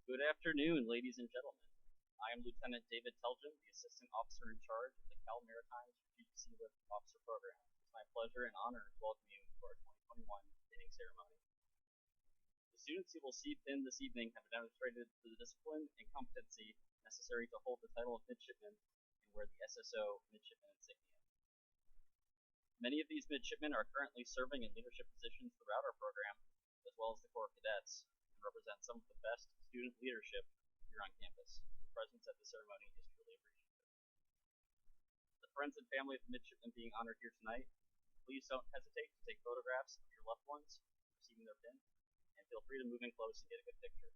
Good afternoon, ladies and gentlemen. I am Lieutenant David Telgen, the Assistant Officer in charge of the Cal Maritime Strategic Sealift Officer Program. It's my pleasure and honor to welcome you to our 2021 pinning ceremony. The students who will see pin this evening have demonstrated the discipline and competency necessary to hold the title of midshipman and wear the SSO midshipman insignia. Many of these midshipmen are currently serving in leadership positions throughout our program, as well as the Corps Cadets, represent some of the best student leadership here on campus. Your presence at the ceremony is truly appreciated. The friends and family of the midshipmen being honored here tonight, please don't hesitate to take photographs of your loved ones receiving their pin, and feel free to move in close and get a good picture.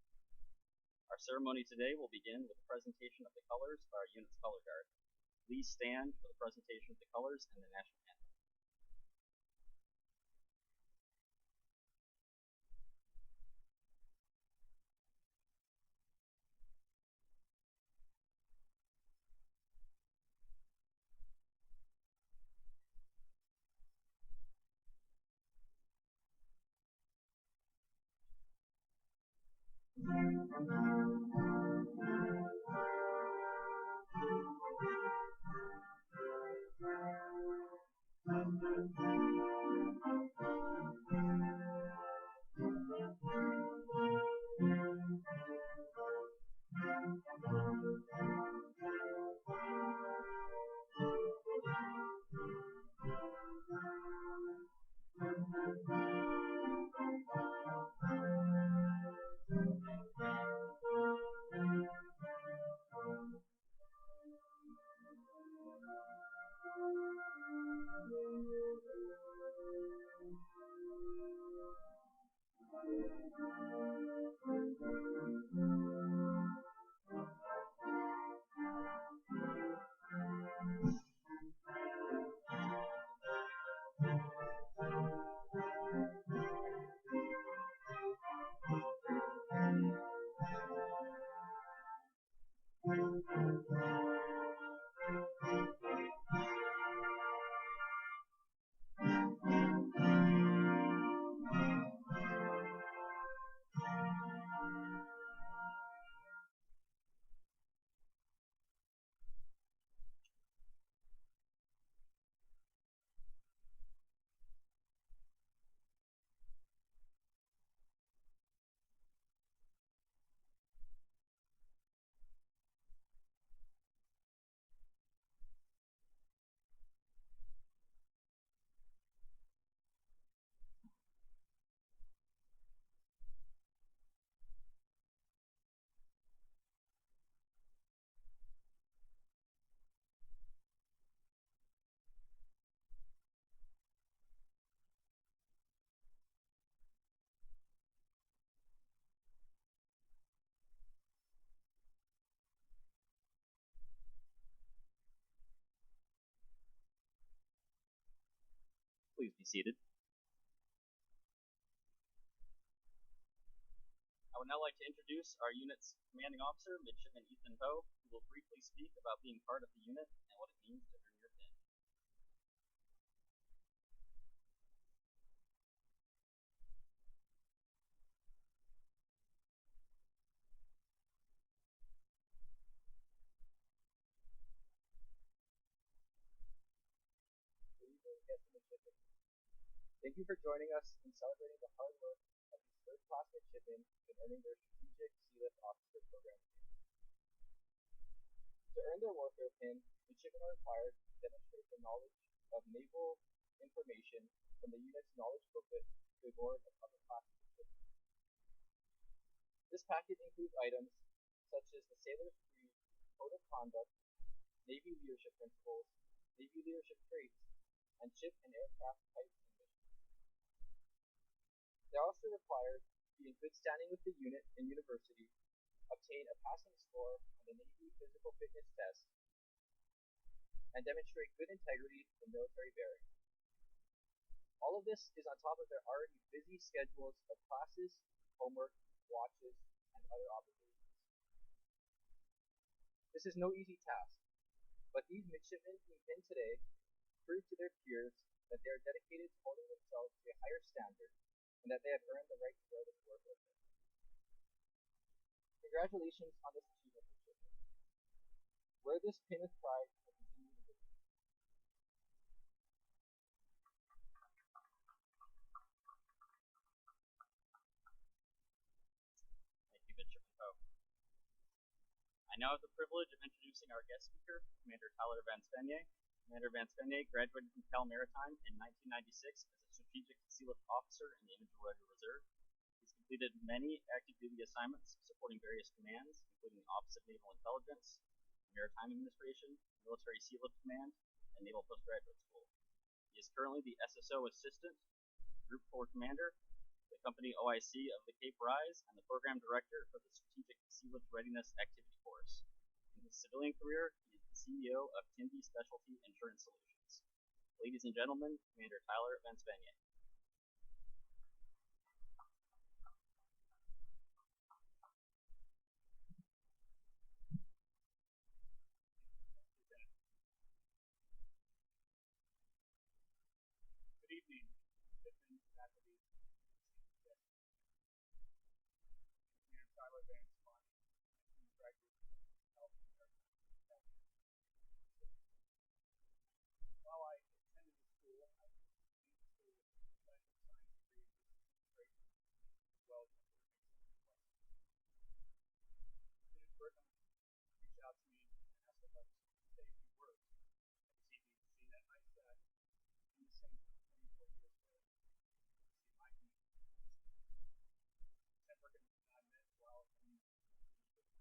Our ceremony today will begin with the presentation of the colors by our unit's color guard. Please stand for the presentation of the colors and the national anthem. Please be seated. I would now like to introduce our unit's commanding officer, Midshipman Ethan Ho, who will briefly speak about being part of the unit and what it means to earn your pin. Good evening, guests and midshipmen. Thank you for joining us in celebrating the hard work of these third-class midshipmen in earning their Strategic Sealift Officer Program pin. To earn their warfare pin, midshipmen are required to demonstrate their knowledge of naval information from the unit's knowledge booklet to a board of other class midshipmen. This packet includes items such as the Sailor's Creed, Code of Conduct, Navy Leadership Principles, Navy Leadership Traits, and ship and aircraft types and missions. They are also required to be in good standing with the unit and university, obtain a passing score on the Navy Physical Fitness Test, and demonstrate good integrity in military bearing. All of this is on top of their already busy schedules of classes, homework, watches, and other obligations. This is no easy task, but these midshipmen being pinned today prove to their peers that they are dedicated to holding themselves to a higher standard and that they have earned the right to wear this warfare pin. Congratulations on this achievement, midshipmen. Wear this pin with pride and continue to visit. Thank you, Midshipman Poe. I now have the privilege of introducing our guest speaker, Commander Tyler Van Spenye. Commander Van Spenye graduated from Cal Maritime in 1996 as a strategic sealift officer in the Individual Reserve. He's completed many active duty assignments supporting various commands, including the Office of Naval Intelligence, Maritime Administration, Military Sealift Command, and Naval Postgraduate School. He is currently the SSO Assistant, Group 4 Commander, the company OIC of the Cape Rise, and the Program Director for the Strategic Sealift Readiness Activity Course. In his civilian career, he is the CEO of Tindy Specialty Insurance Solutions. Ladies and gentlemen, Commander Tyler Van Spenye. Good evening, midshipmen, faculty, and guests. Commander Tyler Van Spenye, and graduate from Health and Maritime Academy. While I attended the school, I went to school with a professional science degree in business administration, as well as information technology. Lieutenant Brigham reached out to me and asked if I was say a few words this evening, seeing that I sat in the same room 24 years ago. See my community. Lieutenant Brigham and I met while in the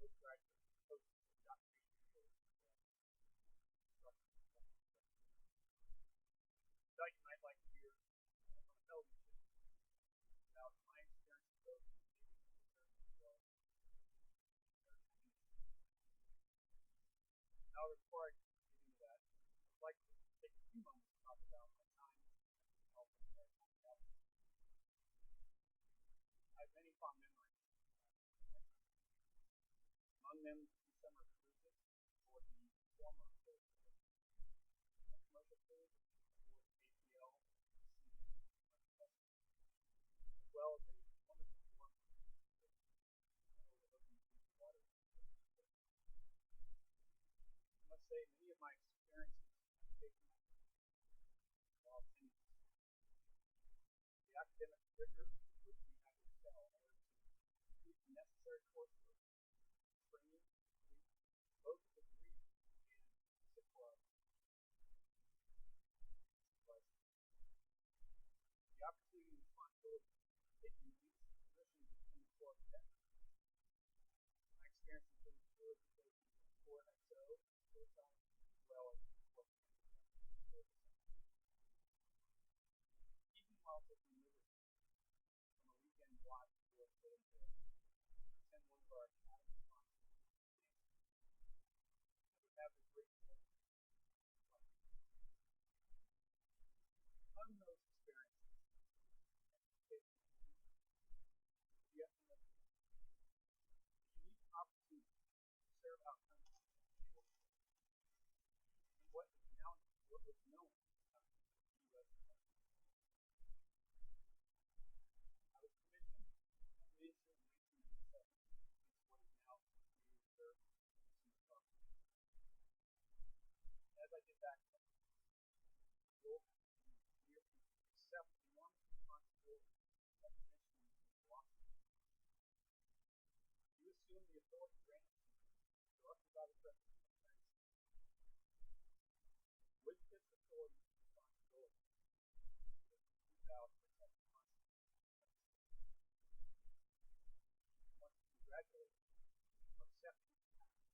postgraduate postdoctoral field thought you might like to hear from a fellow midshipman about my experiences both in the Navy and military as well as maritime industry. However, before I get into that, I'd like to take a few moments to talk about my time at the Health and Maritime Academy. I have many fond memories of my time. Among them, two summer cruises for the former military, a commercial cruise for the APL and CN as well as a wonderful warm trip overlooking the water. I must say, many of my experiences have taken while attending the school. The academic rigor which we had to excel in order to complete the necessary coursework, training, complete both the degree and CIPLA license. The opportunity and responsibility of taking leadership positions within the Corps cadets. My experience includes tours of the 4XO, as well as Corps even while taking liberty from a weekend watch for the attend one of our academy sponsored dances. I would have the great pleasure of among those experiences the unique opportunity to serve our country in what was known as the U.S. Army. I was commissioned as Minister in 1997 against what is now the Navy Reserve Senior Officer. As I get back home, will accept enormous responsibility of commissioning a naval officer. You assume the authority granted to you directly by the President of the United States. With this authority and responsibility, you vow to protect the Constitution of the United States. I want to congratulate you for accepting the task of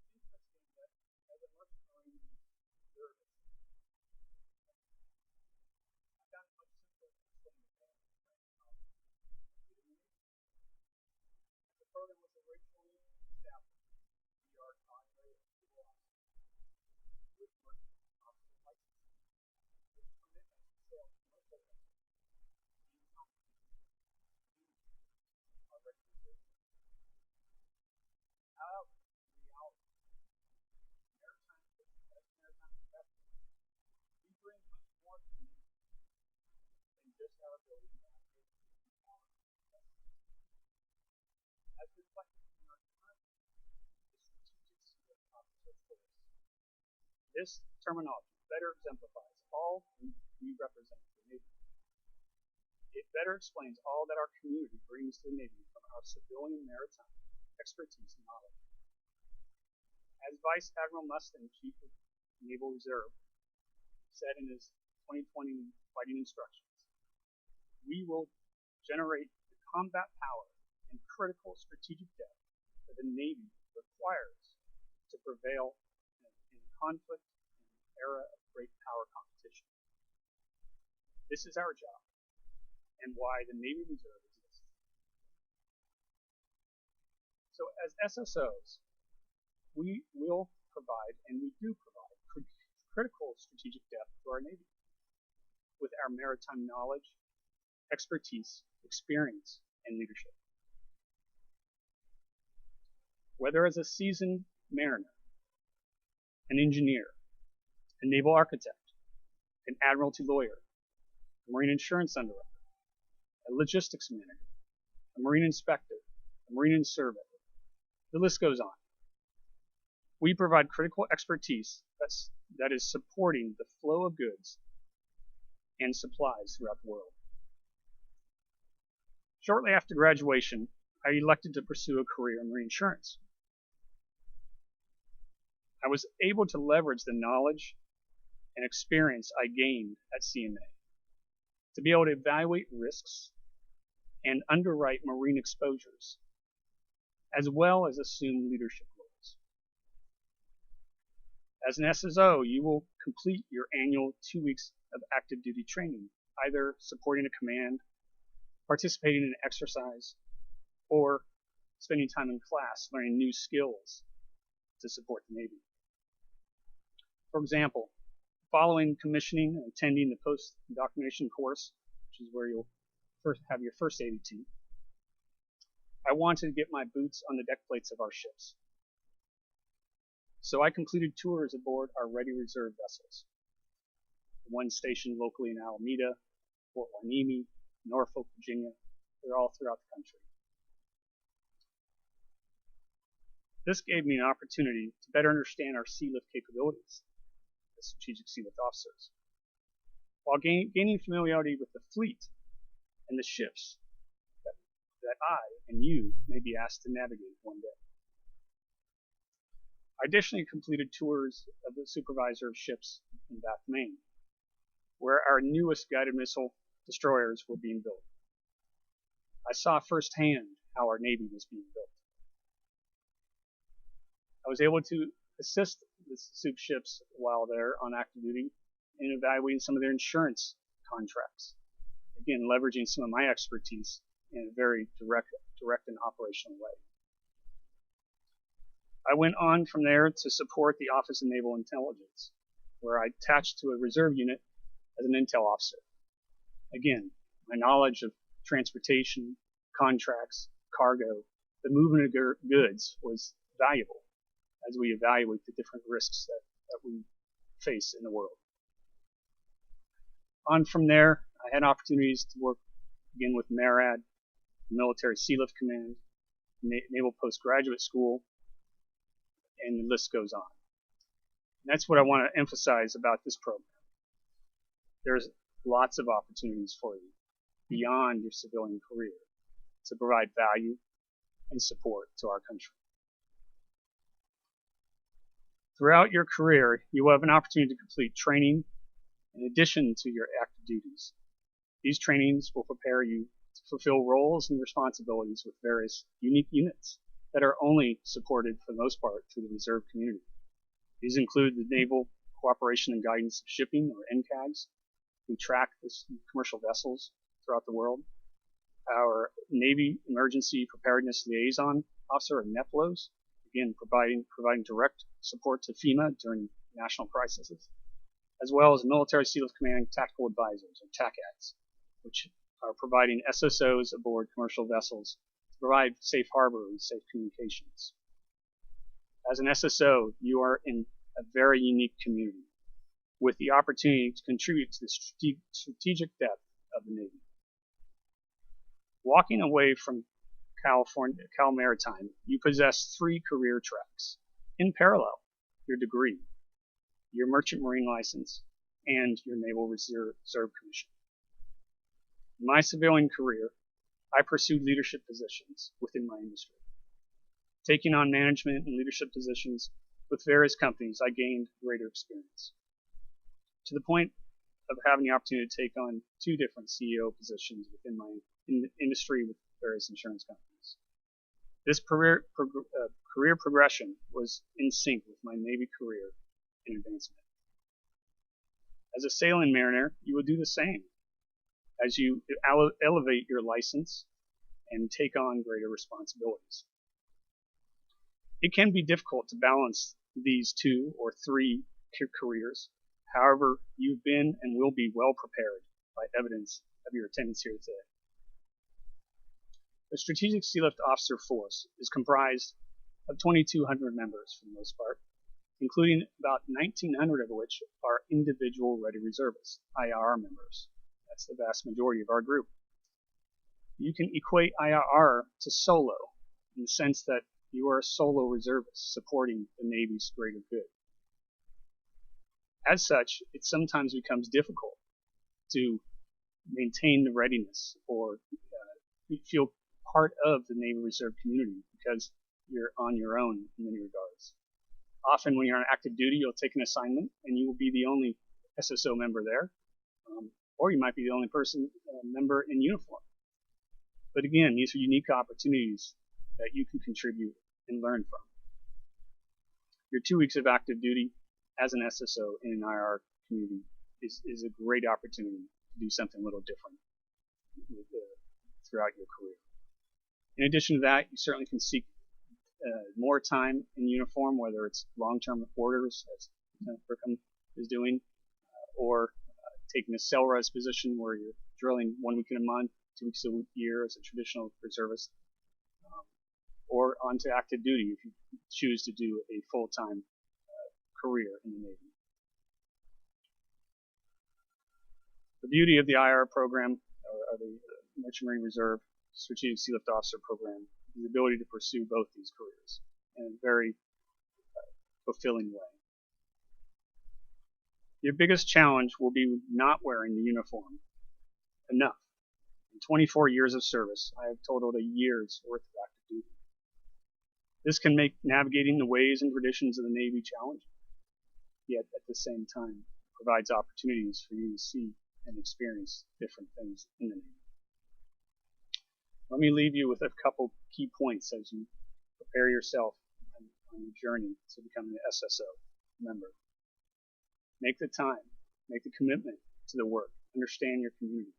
It's interesting that as a merchant marine reservist, I found it much simpler to explain the family strength of the Navy. As the program was originally established, we are cadre of naval officers with merchant officer licenses, which permit us to sail commercial vessels in competition with our regular service. However, in reality, as maritime professionals, we bring much more to the Navy than just our ability to navigate as reflected in our current the strategic SEO officer force. This terminology better exemplifies all we represent to the Navy. It better explains all that our community brings to the Navy from our civilian maritime expertise and knowledge. As Vice Admiral Mustin, Chief of Naval Reserve, said in his 2020 fighting instructions, we will generate the combat power and critical strategic depth that the Navy requires to prevail in conflict in an era of great power competition. This is our job and why the Navy Reserve exists. So as SSOs, we will provide, and we do provide, critical strategic depth to our Navy with our maritime knowledge, expertise, experience, and leadership. Whether as a seasoned mariner, an engineer, a naval architect, an admiralty lawyer, a marine insurance underwriter, a logistics manager, a marine inspector, a marine surveyor, the list goes on. We provide critical expertise that is supporting the flow of goods and supplies throughout the world. Shortly after graduation, I elected to pursue a career in marine insurance. I was able to leverage the knowledge and experience I gained at CMA to be able to evaluate risks and underwrite marine exposures, as well as assume leadership roles. As an SSO, you will complete your annual 2 weeks of active duty training, either supporting a command, participating in an exercise, or spending time in class learning new skills to support the Navy. For example, following commissioning and attending the post-indoctrination course, which is where you'll first have your first ADT, I wanted to get my boots on the deck plates of our ships. So I completed tours aboard our Ready Reserve vessels. One stationed locally in Alameda, Fort Hueneme, Norfolk, Virginia. They're all throughout the country. This gave me an opportunity to better understand our sea lift capabilities as strategic sea lift officers, while gaining familiarity with the fleet and the ships that I and you may be asked to navigate one day. I additionally completed tours of the supervisor of ships in Bath, Maine, where our newest guided missile destroyers were being built. I saw firsthand how our Navy was being built. I was able to assist the SUP ships while they're on active duty in evaluating some of their insurance contracts. Again, leveraging some of my expertise in a very direct and operational way. I went on from there to support the Office of Naval Intelligence, where I attached to a reserve unit as an intel officer. Again, my knowledge of transportation, contracts, cargo, the movement of goods was valuable as we evaluate the different risks that we face in the world. On from there, I had opportunities to work again with MARAD, Military Sea Lift Command, Naval Postgraduate School, and the list goes on. And that's what I want to emphasize about this program. There's lots of opportunities for you beyond your civilian career to provide value and support to our country. Throughout your career, you will have an opportunity to complete training in addition to your active duties. These trainings will prepare you to fulfill roles and responsibilities with various unique units that are only supported for the most part through the reserve community. These include the Naval Cooperation and Guidance of Shipping, or NCAGs, who track commercial vessels throughout the world. Our Navy Emergency Preparedness Liaison Officer, or NEPLOs, again providing direct support to FEMA during national crises, as well as Military Sea Lift Command Tactical Advisors, or TACADs, which are providing SSOs aboard commercial vessels to provide safe harbor and safe communications. As an SSO, you are in a very unique community with the opportunity to contribute to the strategic depth of the Navy. Walking away from Cal Maritime, you possess 3 career tracks in parallel: your degree, your merchant marine license, and your Naval Reserve Commission. In my civilian career, I pursued leadership positions within my industry. Taking on management and leadership positions with various companies, I gained greater experience, to the point of having the opportunity to take on 2 different CEO positions within my industry with various insurance companies. This career progression was in sync with my Navy career and advancement. As a sailing mariner, you will do the same as you elevate your license and take on greater responsibilities. It can be difficult to balance these 2 or 3 careers. However, you've been and will be well prepared by evidence of your attendance here today. The Strategic Sealift Officer Force is comprised of 2,200 members for the most part, including about 1,900 of which are individual ready reservists, IR members. That's the vast majority of our group. You can equate IR to solo in the sense that you are a solo reservist supporting the Navy's greater good. As such, it sometimes becomes difficult to maintain the readiness or feel part of the Navy Reserve community because you're on your own in many regards. Often when you're on active duty, you'll take an assignment and you will be the only SSO member there, or you might be the only member in uniform. But again, these are unique opportunities that you can contribute and learn from. Your 2 weeks of active duty as an SSO in an IR community is a great opportunity to do something a little different throughout your career. In addition to that, you certainly can seek more time in uniform, whether it's long-term orders, as Lieutenant Brickham is doing, or taking a CELRES position where you're drilling 1 week in a month, 2 weeks a year as a traditional reservist, or onto active duty if you choose to do a full-time career in the Navy. The beauty of the IR program, or the Merchant Marine Reserve Strategic Sealift Officer program, is the ability to pursue both these careers in a very fulfilling way. Your biggest challenge will be not wearing the uniform enough. In 24 years of service, I have totaled a year's worth of active duty. This can make navigating the ways and traditions of the Navy challenging, yet at the same time provides opportunities for you to see and experience different things in the Navy. Let me leave you with a couple key points as you prepare yourself on your journey to becoming an SSO member. Make the time, make the commitment to the work, understand your community.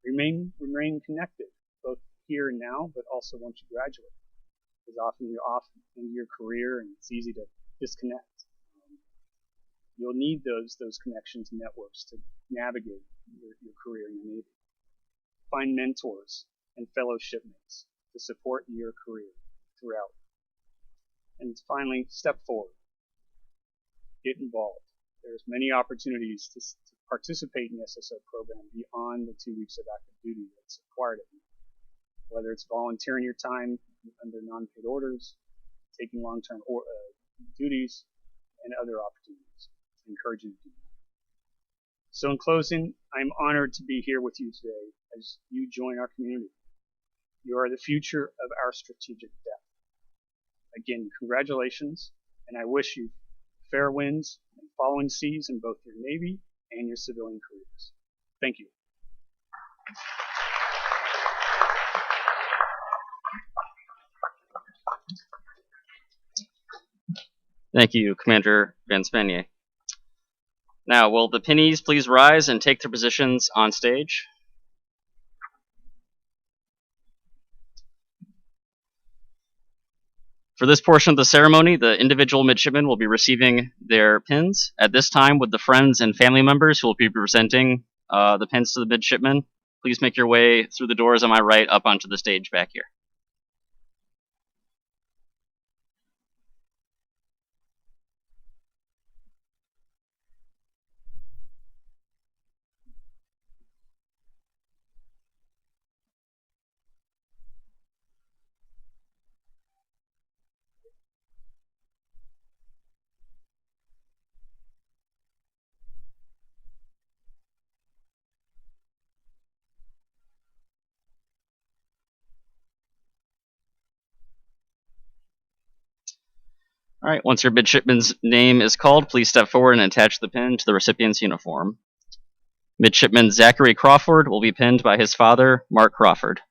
Remain connected, both here and now, but also once you graduate. Because often you're off in your career and it's easy to disconnect. You'll need those connections and networks to navigate your career in the Navy. Find mentors and fellow shipmates to support your career throughout. And finally, step forward. Get involved. There's many opportunities to participate in the SSO program beyond the 2 weeks of active duty that's required of you. Whether it's volunteering your time under non-paid orders, taking long-term duties, and other opportunities. I encourage you to do that. So in closing, I'm honored to be here with you today as you join our community. You are the future of our strategic depth. Again, congratulations, and I wish you fair winds and following seas in both your Navy and your civilian careers. Thank you. Thank you, Commander Van Spanier. Now, will the pinnies please rise and take their positions on stage? For this portion of the ceremony, the individual midshipmen will be receiving their pins. At this time, would the friends and family members who will be presenting the pins to the midshipmen please make your way through the doors on my right up onto the stage back here. All right, once your midshipman's name is called, please step forward and attach the pin to the recipient's uniform. Midshipman Zachary Crawford will be pinned by his father, Mark Crawford.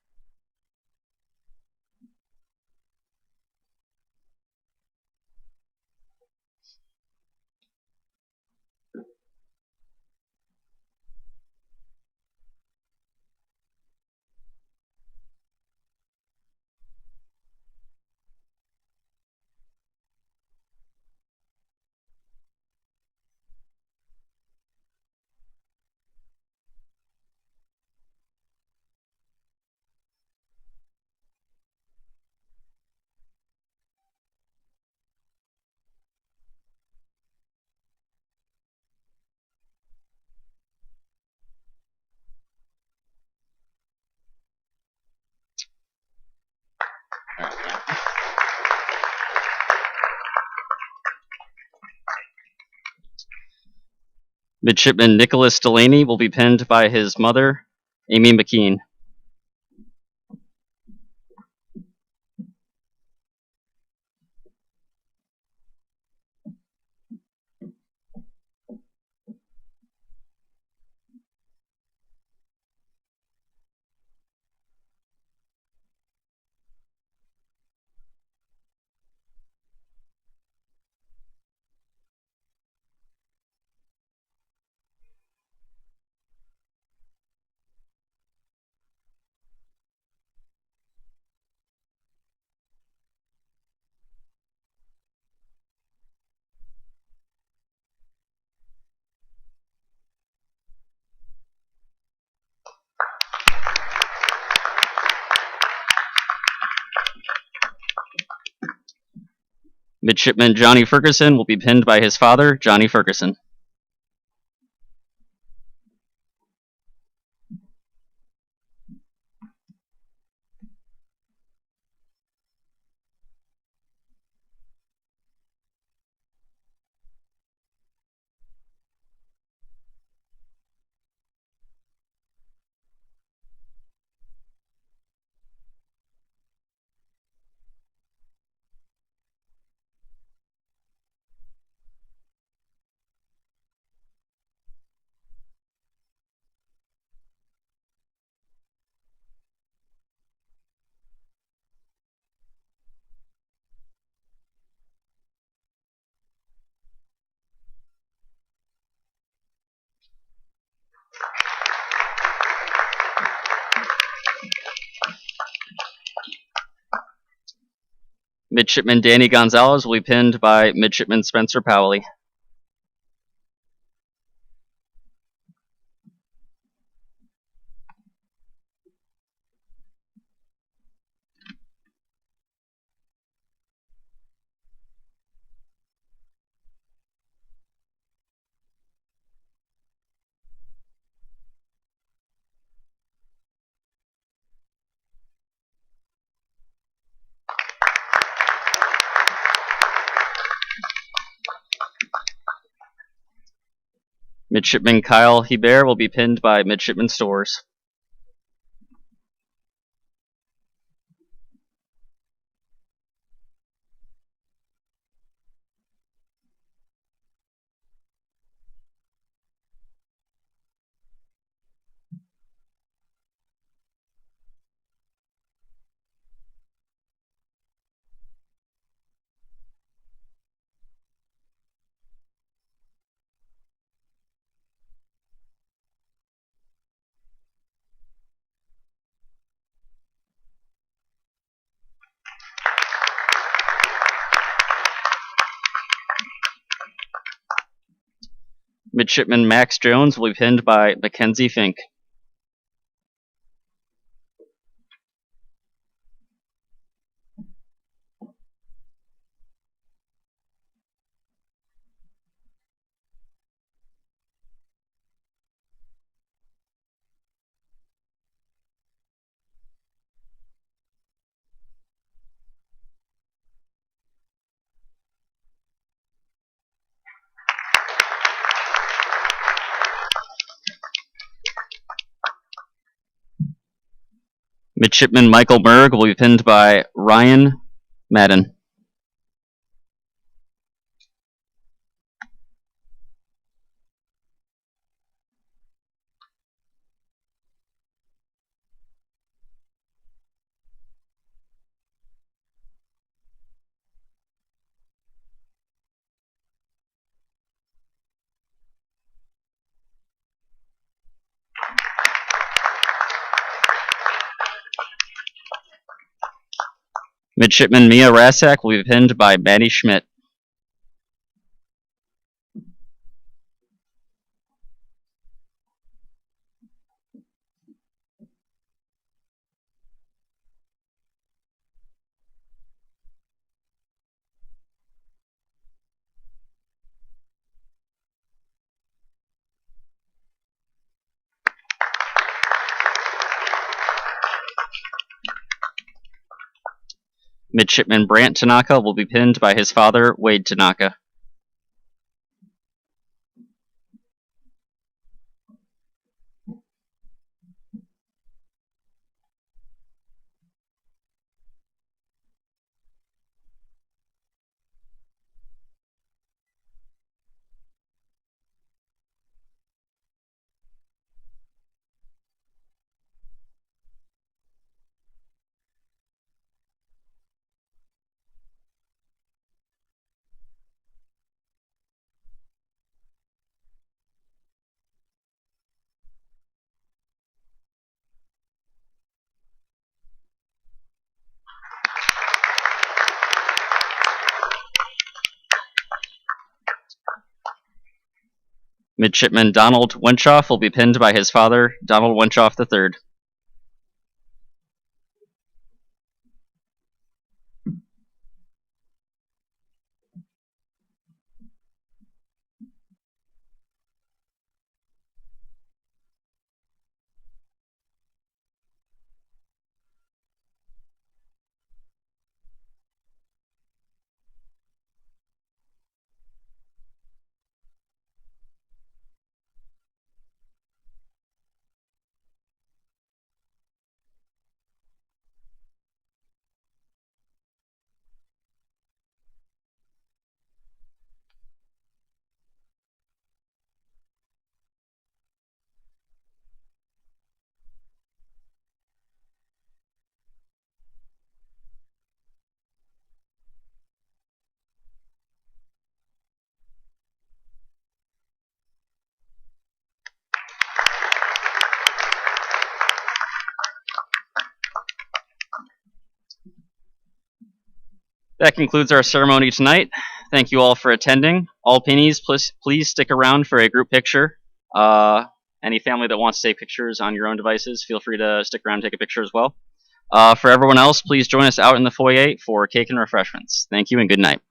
Midshipman Nicholas Delaney will be pinned by his mother, Amy McKean. Midshipman Johnny Ferguson will be pinned by his father, Johnny Ferguson. Midshipman Danny Gonzalez will be pinned by Midshipman Spencer Powley. Midshipman Kyle Hebert will be pinned by Midshipman Stores. Midshipman Max Jones will be pinned by Mackenzie Fink. Midshipman Michael Berg will be pinned by Ryan Madden. Midshipman Mia Rasak will be pinned by Maddie Schmidt. Midshipman Brant Tanaka will be pinned by his father, Wade Tanaka. Midshipman Donald Wenshoff will be pinned by his father, Donald Wenshoff III. That concludes our ceremony tonight. Thank you all for attending. All pinnies, please stick around for a group picture. Any family that wants to take pictures on your own devices, feel free to stick around and take a picture as well. For everyone else, please join us out in the foyer for cake and refreshments. Thank you and good night.